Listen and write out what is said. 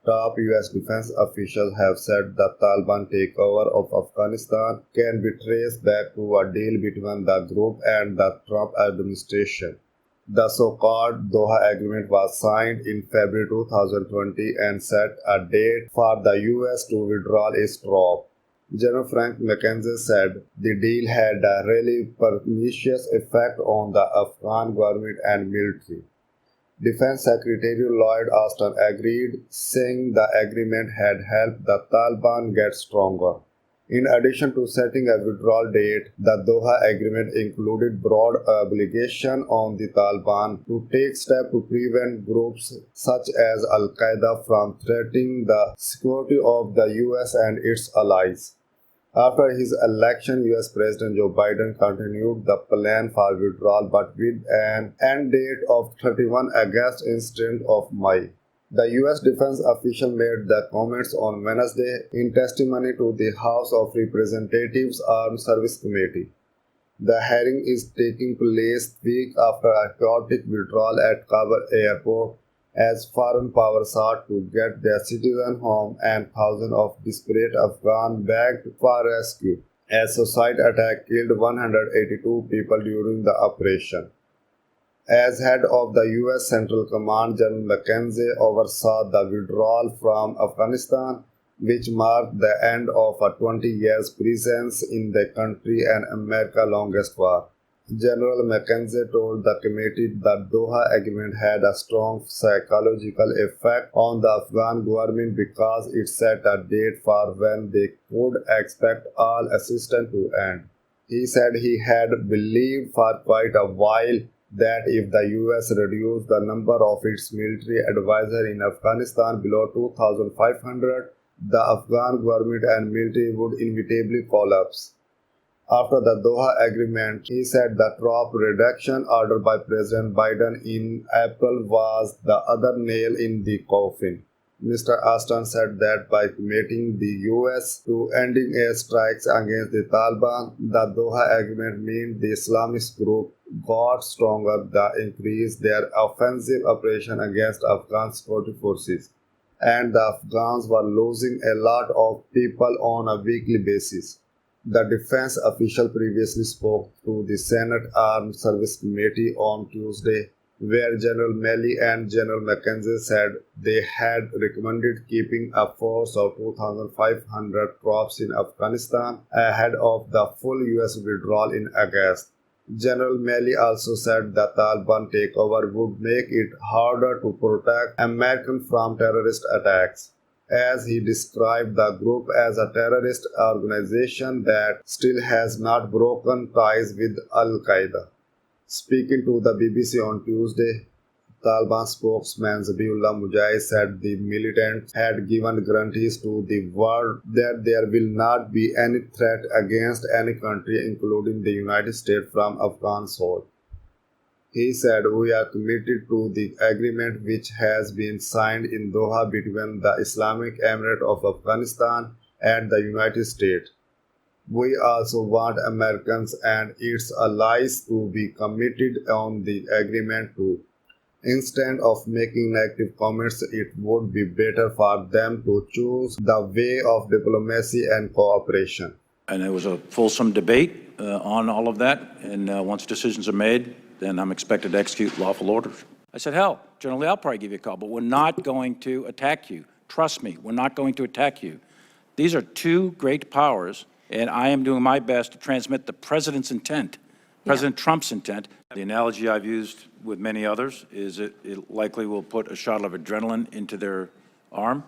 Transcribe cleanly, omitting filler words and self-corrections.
Top US defense officials have said the Taliban takeover of Afghanistan can be traced back to a deal between the group and the Trump administration. The so-called Doha Agreement was signed in February 2020 and set a date for the US to withdraw its troops. General Frank McKenzie said the deal had a really pernicious effect on the Afghan government and military. Defense Secretary Lloyd Austin agreed, saying the agreement had helped the Taliban get stronger. In addition to setting a withdrawal date, the Doha Agreement included broad obligation on the Taliban to take steps to prevent groups such as Al-Qaeda from threatening the security of the US and its allies. After his election, US President Joe Biden continued the plan for withdrawal but with an end date of 31 August instead of May. The US defense official made the comments on Wednesday in testimony to the House of Representatives Armed Services Committee. The hearing is taking place week after a chaotic withdrawal at Kabul airport as foreign powers sought to get their citizens home and thousands of desperate Afghans begged for rescue. A suicide attack killed 182 people during the operation. As head of the U.S. Central Command, General McKenzie oversaw the withdrawal from Afghanistan, which marked the end of a 20 years presence in the country and America's longest war. General McKenzie told the committee that Doha Agreement had a strong psychological effect on the Afghan government because it set a date for when they could expect all assistance to end. He said he had believed for quite a while that if the US reduced the number of its military advisors in Afghanistan below 2,500, the Afghan government and military would inevitably collapse. After the Doha Agreement, he said the troop reduction order by President Biden in April was the other nail in the coffin. Mr. Austin said that by committing the US to ending airstrikes against the Taliban, the Doha Agreement meant the Islamist group got stronger, they increased their offensive operation against Afghan security forces, and the Afghans were losing a lot of people on a weekly basis. The defense official previously spoke to the Senate Armed Services Committee on Tuesday, where General Milley and General McKenzie said they had recommended keeping a force of 2,500 troops in Afghanistan ahead of the full US withdrawal in August. General Milley also said the Taliban takeover would make it harder to protect Americans from terrorist attacks, as he described the group as a terrorist organization that still has not broken ties with Al-Qaeda. Speaking to the BBC on Tuesday, Taliban spokesman Zabihullah Mujahid said the militants had given guarantees to the world that there will not be any threat against any country, including the United States, from Afghan soil. He said, "We are committed to the agreement which has been signed in Doha between the Islamic Emirate of Afghanistan and the United States. We also want Americans and its allies to be committed on the agreement too. Instead of making negative comments, it would be better for them to choose the way of diplomacy and cooperation." And there was a fulsome debate on all of that, and once decisions are made, then I'm expected to execute lawful orders. I said, hell, General Lee, I'll probably give you a call, but we're not going to attack you. Trust me, we're not going to attack you. These are two great powers, and I am doing my best to transmit the president's intent, President Trump's intent. The analogy I've used with many others is it likely will put a shot of adrenaline into their arm.